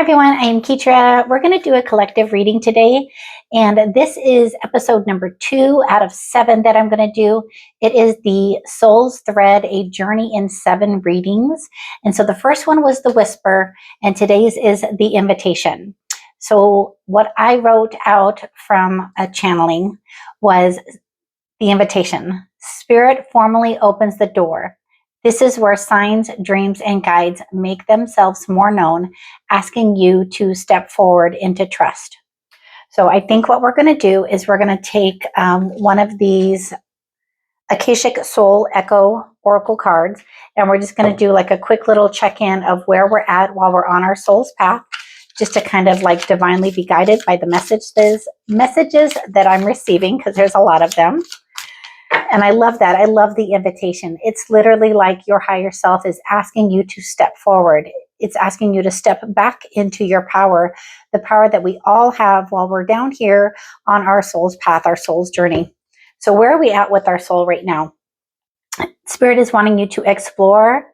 everyone, I am Ketra. We're going to do a collective reading today, and this is episode number 2 out of 7 that I'm going to do. It is the Soul's Thread, a journey in 7 readings. And so the first one was the Whisper, and today's is the Invitation. So what I wrote out from a channeling was the invitation. Spirit formally opens the door. This is where signs, dreams, and guides make themselves more known, asking you to step forward into trust. So I think what we're going to do is we're going to take one of these Akashic Soul Echo Oracle cards, and we're just going to do like a quick little check-in of where we're at while we're on our soul's path, just to kind of like divinely be guided by the messages that I'm receiving, because there's a lot of them. And I love that. I love the invitation. It's literally like your higher self is asking you to step forward. It's asking you to step back into your power, the power that we all have while we're down here on our soul's path, our soul's journey. So where are we at with our soul right now? Spirit is wanting you to explore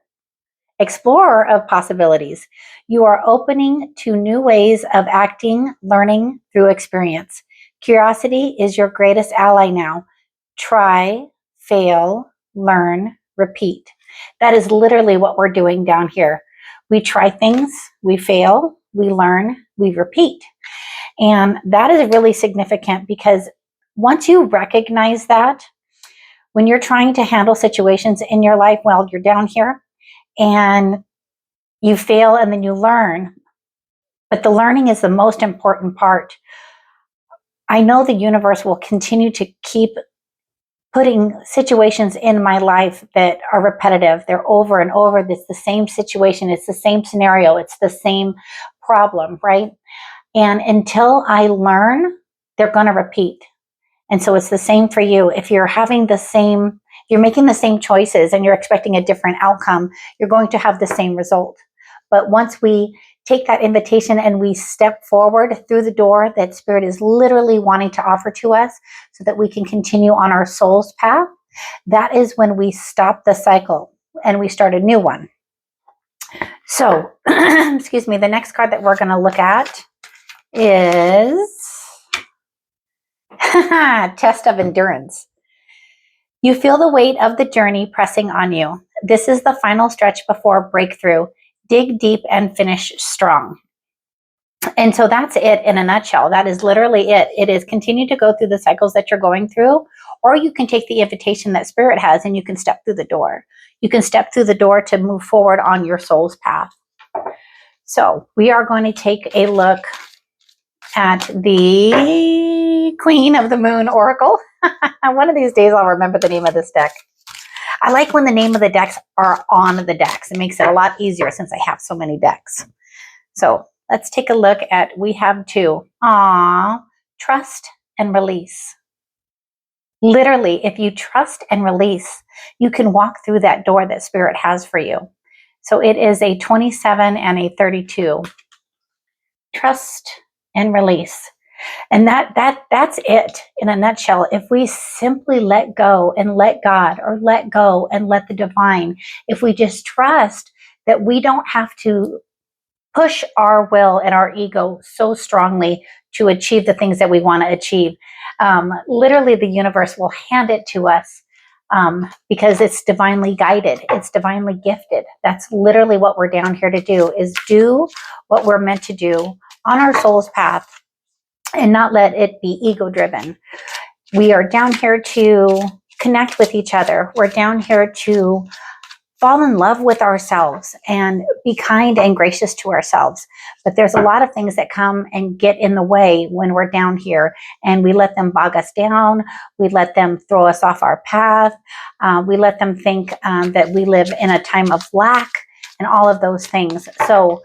of possibilities. You are opening to new ways of acting, learning through experience. Curiosity is your greatest ally now. Try, fail, learn, repeat. That is literally what we're doing down here. We try things, we fail, we learn, we repeat. And that is really significant, because once you recognize that, when you're trying to handle situations in your life while you're down here and you fail and then you learn, but the learning is the most important part. I know the universe will continue to keep putting situations in my life that are repetitive. They're over and over. It's the same situation. It's the same scenario. It's the same problem, right? And until I learn, they're going to repeat. And so it's the same for you. If you're having you're making the same choices and you're expecting a different outcome, you're going to have the same result. But once we take that invitation and we step forward through the door that Spirit is literally wanting to offer to us so that we can continue on our soul's path, that is when we stop the cycle and we start a new one. So, excuse me, the next card that we're going to look at is Test of Endurance. You feel the weight of the journey pressing on you. This is the final stretch before breakthrough. Dig deep and finish strong. And so that's it in a nutshell. That is literally it. It is continue to go through the cycles that you're going through, or you can take the invitation that Spirit has and you can step through the door. You can step through the door to move forward on your soul's path. So we are going to take a look at the Queen of the Moon Oracle. One of these days I'll remember the name of this deck. I like when the name of the decks are on the decks. It makes it a lot easier since I have so many decks. So let's take a look at, we have 2. Trust and release. Literally, if you trust and release, you can walk through that door that Spirit has for you. So it is a 27 and a 32. Trust and release. And that's it in a nutshell. If we simply let go and let God, or let go and let the divine, if we just trust that we don't have to push our will and our ego so strongly to achieve the things that we want to achieve, literally the universe will hand it to us, because it's divinely guided. It's divinely gifted. That's literally what we're down here to do, is do what we're meant to do on our soul's path, and not let it be ego driven. We are down here to connect with each other. We're down here to fall in love with ourselves and be kind and gracious to ourselves. But there's a lot of things that come and get in the way when we're down here, and we let them bog us down. We let them throw us off our path. We let them think that we live in a time of lack and all of those things. So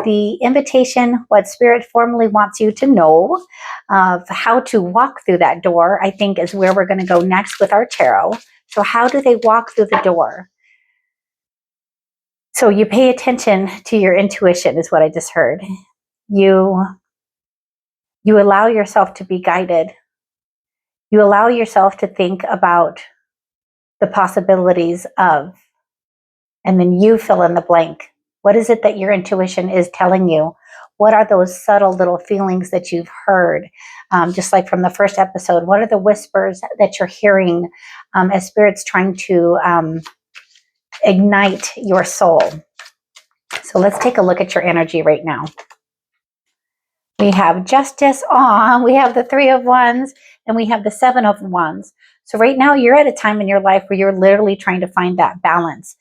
the invitation, what Spirit formally wants you to know of how to walk through that door, I think is where we're going to go next with our tarot. So how do they walk through the door? So you pay attention to your intuition is what I just heard. You allow yourself to be guided. You allow yourself to think about the possibilities of, and then you fill in the blank. What is it that your intuition is telling you? What are those subtle little feelings that you've heard? Just like from the first episode, what are the whispers that you're hearing as Spirit's trying to ignite your soul? So let's take a look at your energy right now. We have Justice on, we have the Three of Wands, and we have the Seven of Wands. So right now you're at a time in your life where you're literally trying to find that balance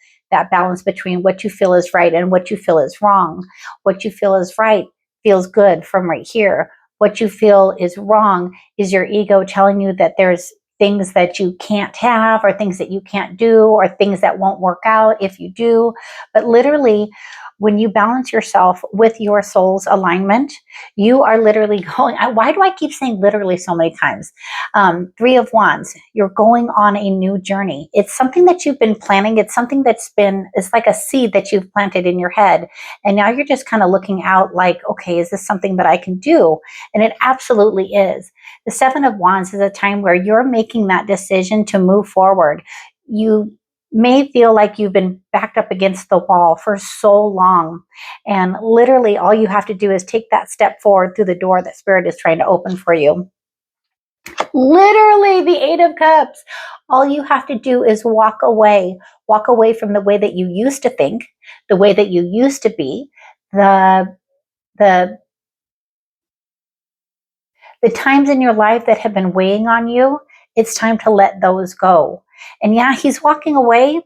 between what you feel is right and what you feel is wrong. What you feel is right feels good from right here. What you feel is wrong is your ego telling you that there's things that you can't have, or things that you can't do, or things that won't work out if you do. But literally, when you balance yourself with your soul's alignment, you are literally going, why do I keep saying literally so many times? Three of Wands, you're going on a new journey. It's something that you've been planning. It's something it's like a seed that you've planted in your head. And now you're just kind of looking out like, okay, is this something that I can do? And it absolutely is. The Seven of Wands is a time where you're making that decision to move forward. You may feel like you've been backed up against the wall for so long. And literally all you have to do is take that step forward through the door that Spirit is trying to open for you. Literally the Eight of Cups. All you have to do is walk away from the way that you used to think, the way that you used to be, the times in your life that have been weighing on you. It's time to let those go. And yeah, he's walking away.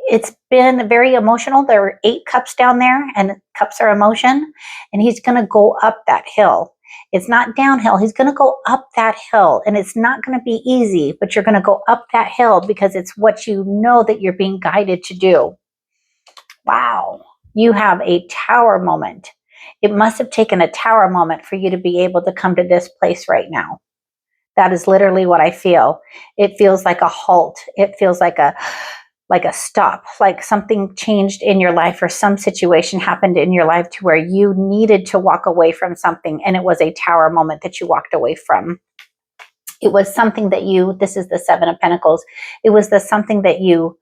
It's been very emotional. There are 8 cups down there, and cups are emotion. And he's going to go up that hill. It's not downhill. He's going to go up that hill. And it's not going to be easy, but you're going to go up that hill because it's what you know that you're being guided to do. Wow. You have a tower moment. It must have taken a tower moment for you to be able to come to this place right now. That is literally what I feel. It feels like a halt. It feels like a stop, like something changed in your life, or some situation happened in your life to where you needed to walk away from something. And it was a tower moment that you walked away from. It was something that this is the Seven of Pentacles. It was something that you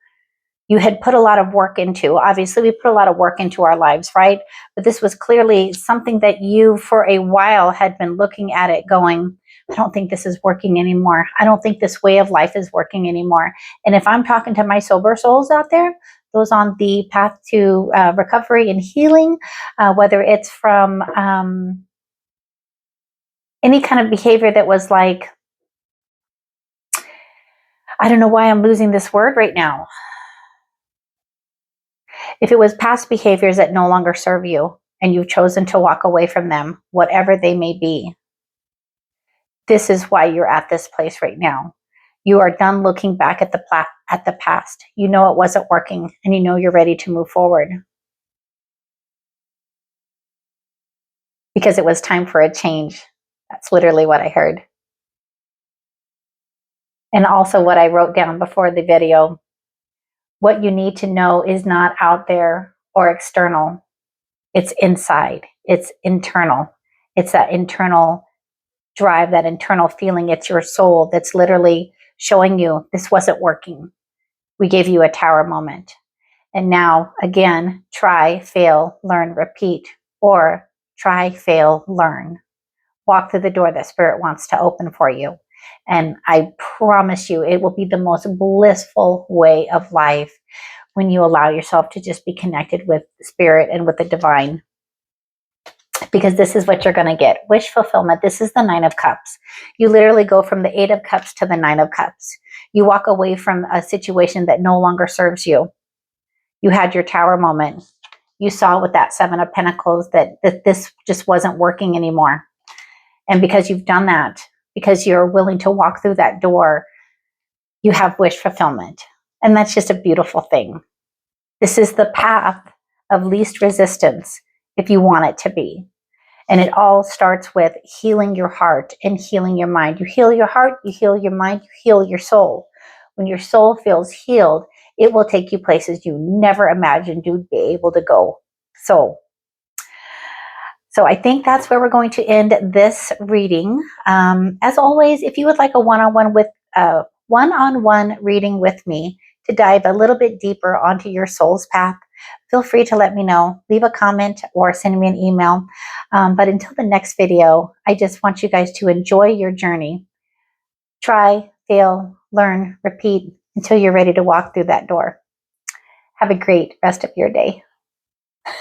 had put a lot of work into. Obviously, we put a lot of work into our lives, right? But this was clearly something that you, for a while, had been looking at it going, I don't think this is working anymore. I don't think this way of life is working anymore. And if I'm talking to my sober souls out there, those on the path to recovery and healing, whether it's from any kind of behavior that was like, I don't know why I'm losing this word right now. If it was past behaviors that no longer serve you and you've chosen to walk away from them, whatever they may be, this is why you're at this place right now. You are done looking back at the past. You know it wasn't working, and you know you're ready to move forward. Because it was time for a change. That's literally what I heard. And also what I wrote down before the video. What you need to know is not out there or external. It's inside. It's internal. It's that internal drive, that internal feeling. It's your soul that's literally showing you this wasn't working. We gave you a tower moment. And now, again, try, fail, learn, repeat, or try, fail, learn. Walk through the door that Spirit wants to open for you. And I promise you, it will be the most blissful way of life when you allow yourself to just be connected with Spirit and with the divine. Because this is what you're going to get. Wish fulfillment. This is the Nine of Cups. You literally go from the Eight of Cups to the Nine of Cups. You walk away from a situation that no longer serves you. You had your tower moment. You saw with that Seven of Pentacles that this just wasn't working anymore. And because you've done that, because you're willing to walk through that door, you have wish fulfillment. And that's just a beautiful thing. This is the path of least resistance if you want it to be. And it all starts with healing your heart and healing your mind. You heal your heart, you heal your mind, you heal your soul. When your soul feels healed, it will take you places you never imagined you'd be able to go. So I think that's where we're going to end this reading. As always, if you would like a one-on-one reading with me to dive a little bit deeper onto your soul's path, feel free to let me know. Leave a comment or send me an email. But until the next video, I just want you guys to enjoy your journey. Try, fail, learn, repeat until you're ready to walk through that door. Have a great rest of your day.